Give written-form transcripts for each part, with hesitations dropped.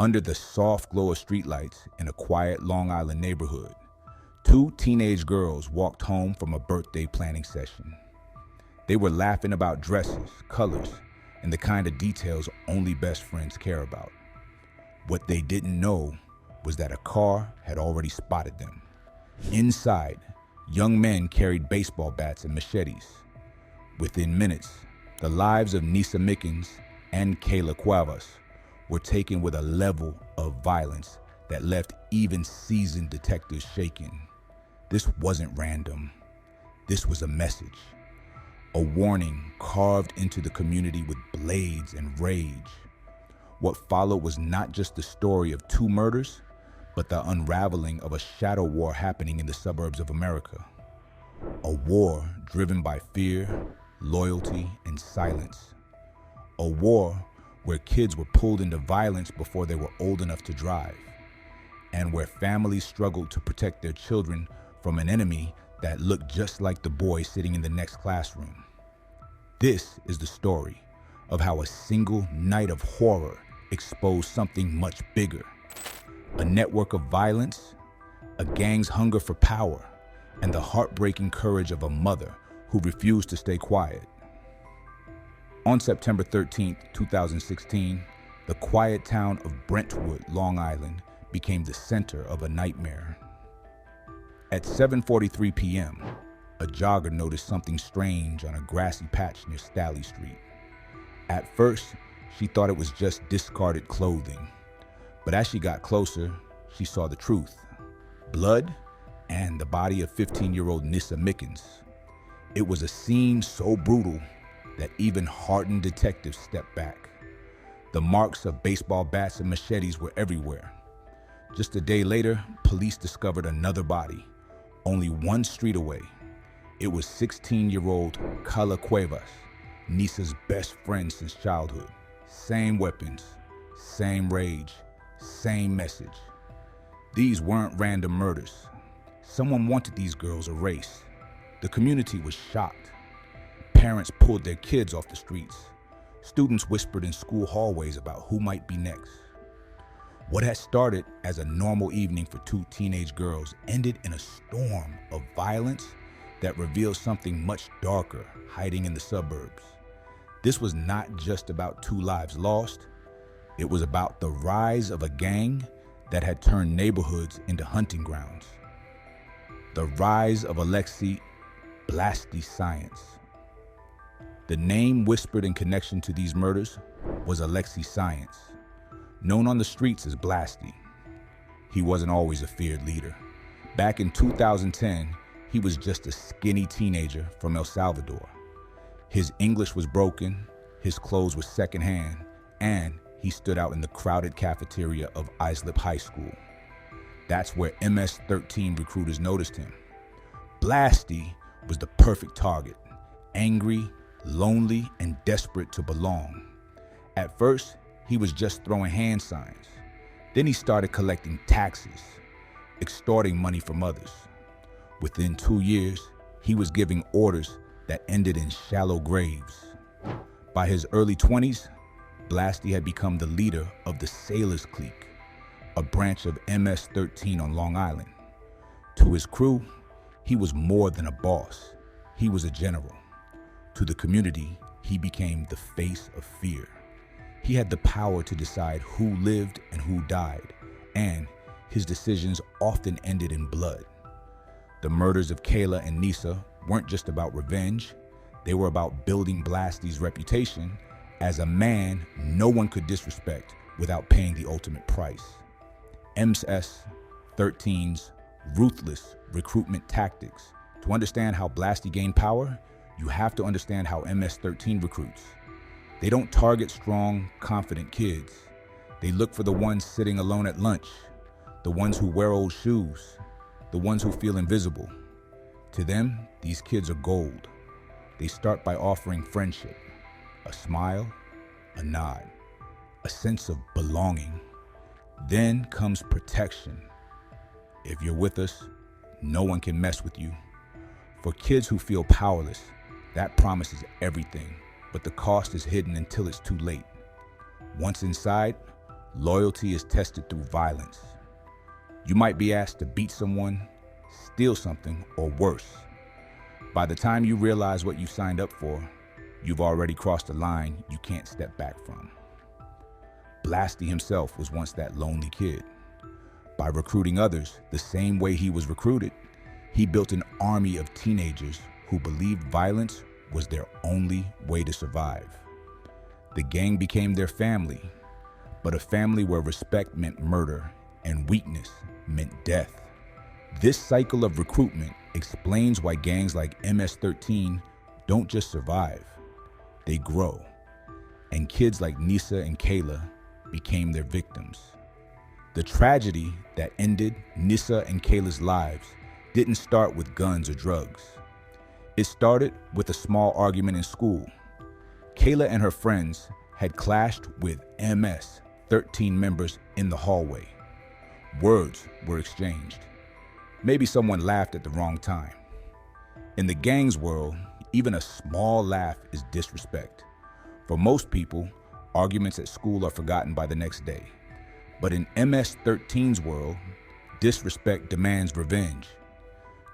Under the soft glow of streetlights in a quiet Long Island neighborhood, two teenage girls walked home from a birthday planning session. They were laughing about dresses, colors, and the kind of details only best friends care about. What they didn't know was that a car had already spotted them. Inside, young men carried baseball bats and machetes. Within minutes, the lives of Nisa Mickens and Kayla Cuevas were taken with a level of violence that left even seasoned detectives shaken. This wasn't random. This was a message. A warning carved into the community with blades and rage. What followed was not just the story of two murders, but the unraveling of a shadow war happening in the suburbs of America. A war driven by fear, loyalty, and silence. A war where kids were pulled into violence before they were old enough to drive, and where families struggled to protect their children from an enemy that looked just like the boy sitting in the next classroom. This is the story of how a single night of horror exposed something much bigger. A network of violence, a gang's hunger for power, and the heartbreaking courage of a mother who refused to stay quiet. On September 13, 2016, the quiet town of Brentwood, Long Island, became the center of a nightmare. At 7:43 p.m., a jogger noticed something strange on a grassy patch near Stalley Street. At first, she thought it was just discarded clothing. But as she got closer, she saw the truth. Blood and the body of 15-year-old Nisa Mickens. It was a scene so brutal that even hardened detectives stepped back. The marks of baseball bats and machetes were everywhere. Just a day later, police discovered another body, only one street away. It was 16-year-old Kayla Cuevas, Nisa's best friend since childhood. Same weapons, same rage, same message. These weren't random murders. Someone wanted these girls erased. The community was shocked. Parents pulled their kids off the streets. Students whispered in school hallways about who might be next. What had started as a normal evening for two teenage girls ended in a storm of violence that revealed something much darker hiding in the suburbs. This was not just about two lives lost. It was about the rise of a gang that had turned neighborhoods into hunting grounds. The rise of Alexei Blasty Science. The name whispered in connection to these murders was Alexei Science, known on the streets as Blasty. He wasn't always a feared leader. Back in 2010, he was just a skinny teenager from El Salvador. His English was broken, his clothes were secondhand, and he stood out in the crowded cafeteria of Islip High School. That's where MS-13 recruiters noticed him. Blasty was the perfect target, angry, lonely, and desperate to belong. At first, he was just throwing hand signs. Then he started collecting taxes, extorting money from others. Within 2 years, he was giving orders that ended in shallow graves. By his early 20s, Blasty had become the leader of the Sailors Clique, a branch of MS-13 on Long Island. To his crew, he was more than a boss. He was a general. To the community, he became the face of fear. He had the power to decide who lived and who died, and his decisions often ended in blood. The murders of Kayla and Nisa weren't just about revenge. They were about building Blasty's reputation as a man no one could disrespect without paying the ultimate price. MS-13's ruthless recruitment tactics. To understand how Blasty gained power, you have to understand how MS-13 recruits. They don't target strong, confident kids. They look for the ones sitting alone at lunch, the ones who wear old shoes, the ones who feel invisible. To them, these kids are gold. They start by offering friendship, a smile, a nod, a sense of belonging. Then comes protection. If you're with us, no one can mess with you. For kids who feel powerless, that promises everything, but the cost is hidden until it's too late. Once inside, Loyalty is tested through violence. You might be asked to beat someone, steal something, or worse. By the time you realize what you signed up for, you've already crossed a line you can't step back from. Blasty himself was once that lonely kid. By recruiting others the same way he was recruited, he built an army of teenagers who believed violence was their only way to survive. The gang became their family, but a family where respect meant murder and weakness meant death. This cycle of recruitment explains why gangs like MS-13 don't just survive, they grow. And kids like Nisa and Kayla became their victims. The tragedy that ended Nisa and Kayla's lives didn't start with guns or drugs. It started with a small argument in school. Kayla and her friends had clashed with MS-13 members in the hallway. Words were exchanged. Maybe someone laughed at the wrong time. In the gang's world, even a small laugh is disrespect. For most people, arguments at school are forgotten by the next day. But in MS-13's world, disrespect demands revenge.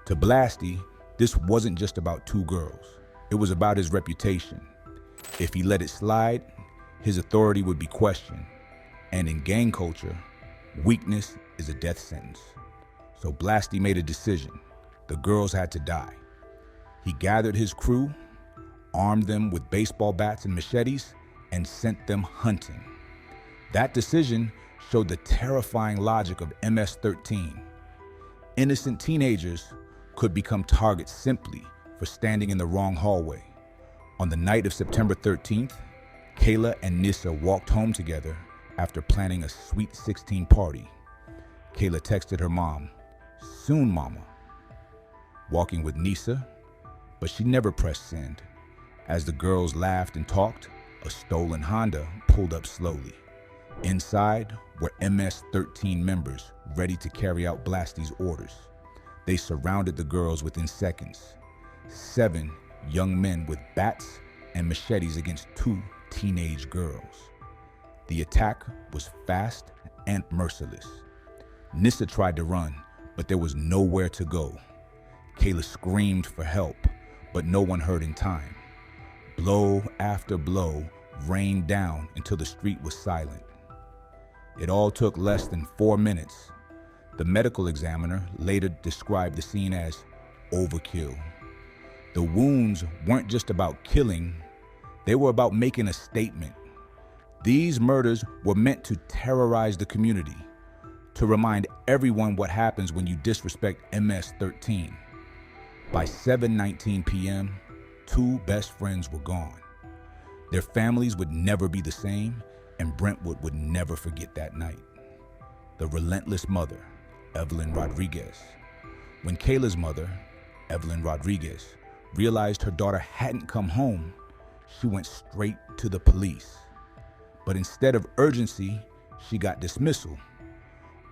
To Blasty, this wasn't just about two girls. It was about his reputation. If he let it slide, his authority would be questioned. And in gang culture, weakness is a death sentence. So Blasty made a decision. The girls had to die. He gathered his crew, armed them with baseball bats and machetes, and sent them hunting. That decision showed the terrifying logic of MS-13. Innocent teenagers could become targets simply for standing in the wrong hallway. On the night of September 13th, Kayla and Nisa walked home together after planning a Sweet 16 party. Kayla texted her mom, "Soon, mama." Walking with Nisa, but she never pressed send. As the girls laughed and talked, a stolen Honda pulled up slowly. Inside were MS-13 members ready to carry out Blasty's orders. They surrounded the girls within seconds. 7 young men with bats and machetes against 2 teenage girls. The attack was fast and merciless. Nissa tried to run, but there was nowhere to go. Kayla screamed for help, but no one heard in time. Blow after blow rained down until the street was silent. It all took less than 4 minutes. The medical examiner later described the scene as overkill. The wounds weren't just about killing, they were about making a statement. These murders were meant to terrorize the community, to remind everyone what happens when you disrespect MS-13. By 7:19 p.m., 2 best friends were gone. Their families would never be the same, and Brentwood would never forget that night. The relentless mother, Evelyn Rodriguez. When Kayla's mother, Evelyn Rodriguez, realized her daughter hadn't come home, she went straight to the police. But instead of urgency, she got dismissal.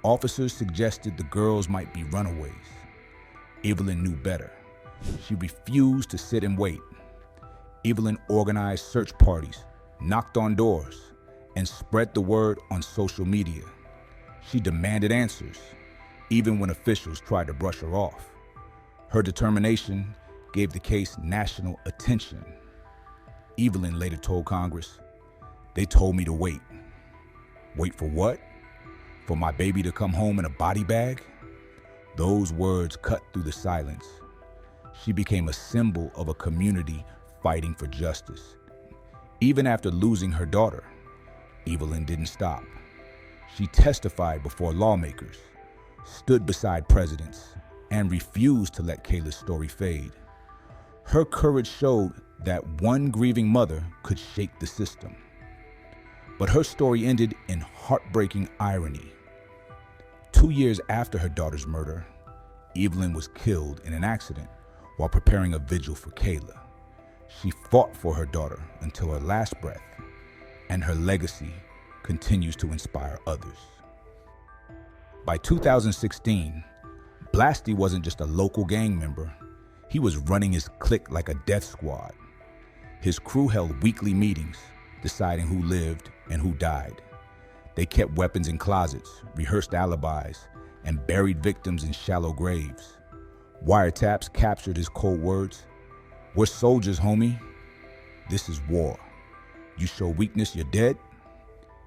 Officers suggested the girls might be runaways. Evelyn knew better. She refused to sit and wait. Evelyn organized search parties, knocked on doors, and spread the word on social media. She demanded answers, even when officials tried to brush her off. Her determination gave the case national attention. Evelyn later told Congress, "They told me to wait." Wait for what? For my baby to come home in a body bag? Those words cut through the silence. She became a symbol of a community fighting for justice. Even after losing her daughter, Evelyn didn't stop. She testified before lawmakers, stood beside presidents, and refused to let Kayla's story fade. Her courage showed that one grieving mother could shake the system. But her story ended in heartbreaking irony. 2 years after her daughter's murder, Evelyn was killed in an accident while preparing a vigil for Kayla. She fought for her daughter until her last breath, and her legacy continues to inspire others. By 2016, Blasty wasn't just a local gang member. He was running his clique like a death squad. His crew held weekly meetings, deciding who lived and who died. They kept weapons in closets, rehearsed alibis, and buried victims in shallow graves. Wiretaps captured his cold words. "We're soldiers, homie. This is war. You show weakness, you're dead."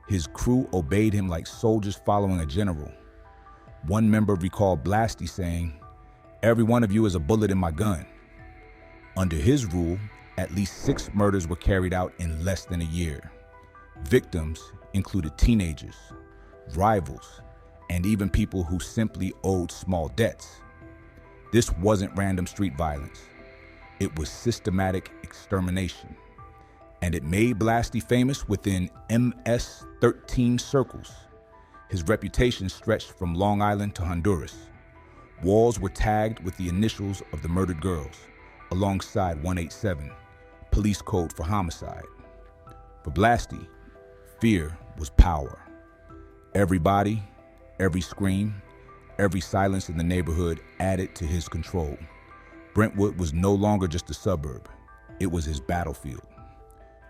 His crew obeyed him like soldiers following a general. One member recalled Blasty saying, "Every one of you is a bullet in my gun." Under his rule, at least 6 murders were carried out in less than a year. Victims included teenagers, rivals, and even people who simply owed small debts. This wasn't random street violence. It was systematic extermination. And it made Blasty famous within MS-13 circles. His reputation stretched from Long Island to Honduras. Walls were tagged with the initials of the murdered girls, alongside 187, police code for homicide. For Blasty, fear was power. Every body, every scream, every silence in the neighborhood added to his control. Brentwood was no longer just a suburb. It was his battlefield.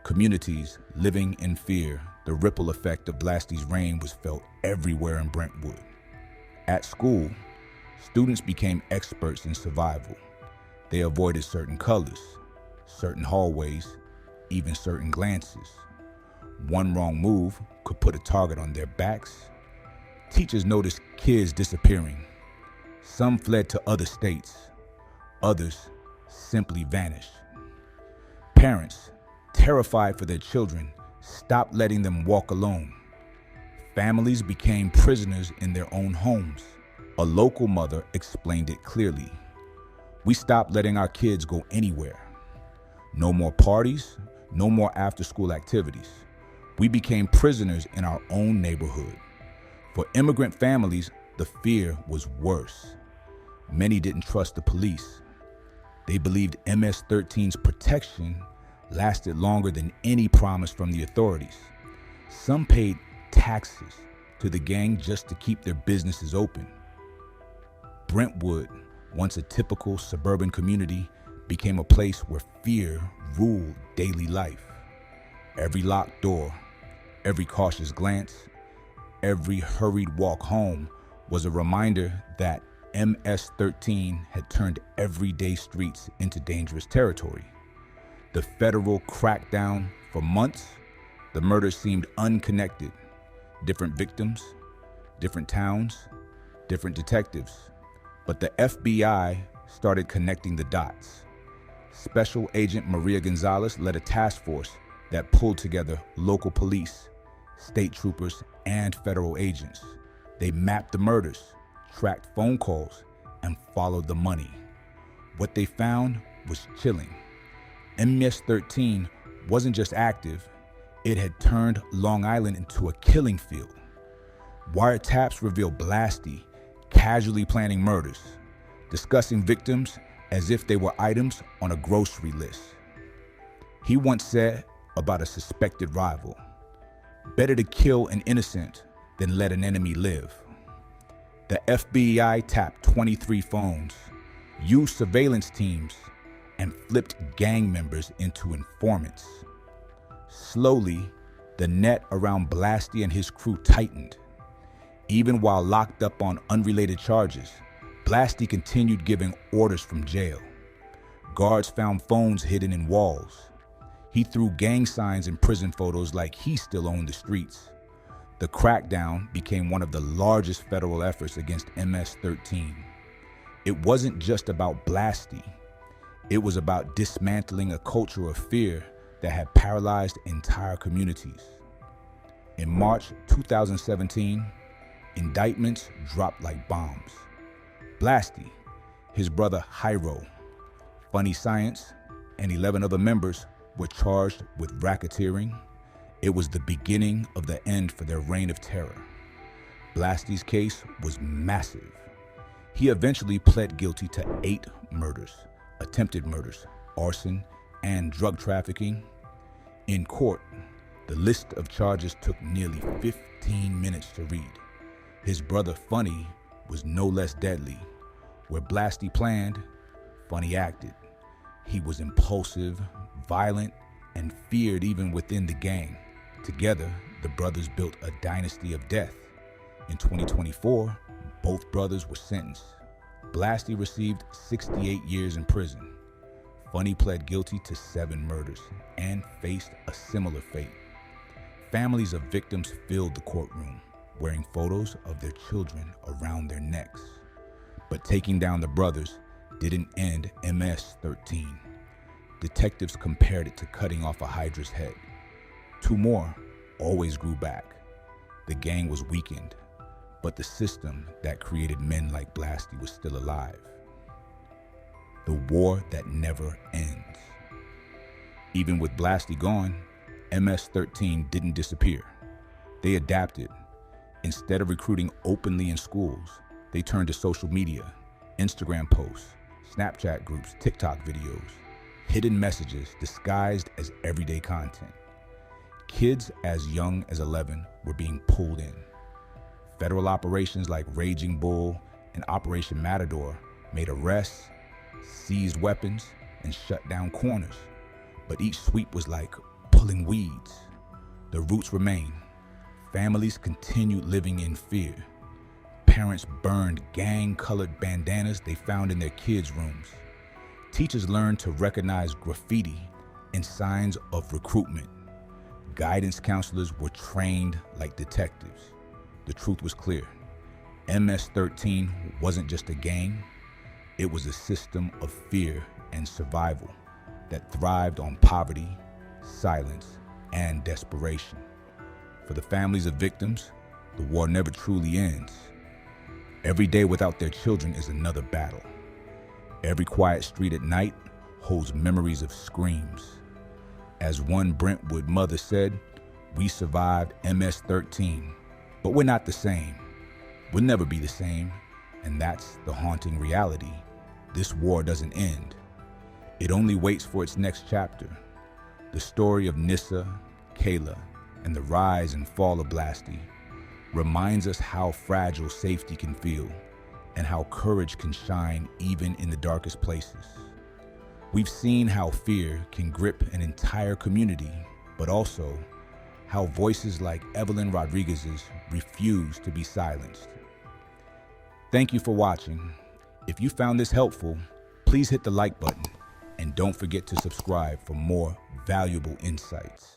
Communities living in fear, the ripple effect of Blasty's reign was felt everywhere in Brentwood. At school, students became experts in survival. They avoided certain colors, certain hallways, even certain glances. One wrong move could put a target on their backs. Teachers noticed kids disappearing. Some fled to other states. Others simply vanished. Parents, terrified for their children, stopped letting them walk alone. Families became prisoners in their own homes. A local mother explained it clearly. "We stopped letting our kids go anywhere. No more parties, no more after-school activities. We became prisoners in our own neighborhood." For immigrant families, the fear was worse. Many didn't trust the police. They believed MS-13's protection lasted longer than any promise from the authorities. Some paid taxes to the gang just to keep their businesses open. Brentwood, once a typical suburban community, became a place where fear ruled daily life. Every locked door, every cautious glance, every hurried walk home was a reminder that MS-13 had turned everyday streets into dangerous territory. The federal crackdown for months, the murders seemed unconnected. Different victims, different towns, different detectives. But the FBI started connecting the dots. Special Agent Maria Gonzalez led a task force that pulled together local police, state troopers, and federal agents. They mapped the murders, tracked phone calls, and followed the money. What they found was chilling. MS-13 wasn't just active, it had turned Long Island into a killing field. Wiretaps revealed Blasty casually planning murders, discussing victims as if they were items on a grocery list. He once said about a suspected rival, "Better to kill an innocent than let an enemy live." The FBI tapped 23 phones, used surveillance teams, and flipped gang members into informants. Slowly, the net around Blasty and his crew tightened. Even while locked up on unrelated charges, Blasty continued giving orders from jail. Guards found phones hidden in walls. He threw gang signs in prison photos like he still owned the streets. The crackdown became one of the largest federal efforts against MS-13. It wasn't just about Blasty. It was about dismantling a culture of fear that had paralyzed entire communities. In March 2017, indictments dropped like bombs. Blasty, his brother Jairo, Funny Science, and 11 other members were charged with racketeering. It was the beginning of the end for their reign of terror. Blasty's case was massive. He eventually pled guilty to 8 murders, attempted murders, arson, and drug trafficking. In court, the list of charges took nearly 15 minutes to read. His brother Funny was no less deadly. Where Blasty planned, Funny acted. He was impulsive, violent, and feared even within the gang. Together, the brothers built a dynasty of death. In 2024, both brothers were sentenced. Blasty received 68 years in prison. Funny pled guilty to 7 murders and faced a similar fate. Families of victims filled the courtroom, wearing photos of their children around their necks. But taking down the brothers didn't end MS-13. Detectives compared it to cutting off a hydra's head. 2 more always grew back. The gang was weakened, but the system that created men like Blasty was still alive. The war that never ends. Even with Blasty gone, MS-13 didn't disappear. They adapted. Instead of recruiting openly in schools, they turned to social media, Instagram posts, Snapchat groups, TikTok videos, hidden messages disguised as everyday content. Kids as young as 11 were being pulled in. Federal operations like Raging Bull and Operation Matador made arrests, seized weapons, and shut down corners. But each sweep was like pulling weeds. The roots remain. Families continued living in fear. Parents burned gang-colored bandanas they found in their kids' rooms. Teachers learned to recognize graffiti and signs of recruitment. Guidance counselors were trained like detectives. The truth was clear. MS-13 wasn't just a gang. It was a system of fear and survival that thrived on poverty, silence, and desperation. For the families of victims, the war never truly ends. Every day without their children is another battle. Every quiet street at night holds memories of screams. As one Brentwood mother said, "We survived MS-13, but we're not the same. We'll never be the same." And that's the haunting reality. This war doesn't end. It only waits for its next chapter. The story of Nissa, Kayla, and the rise and fall of Blasty reminds us how fragile safety can feel and how courage can shine even in the darkest places. We've seen how fear can grip an entire community, but also how voices like Evelyn Rodriguez's refuse to be silenced. Thank you for watching. If you found this helpful, please hit the like button and don't forget to subscribe for more valuable insights.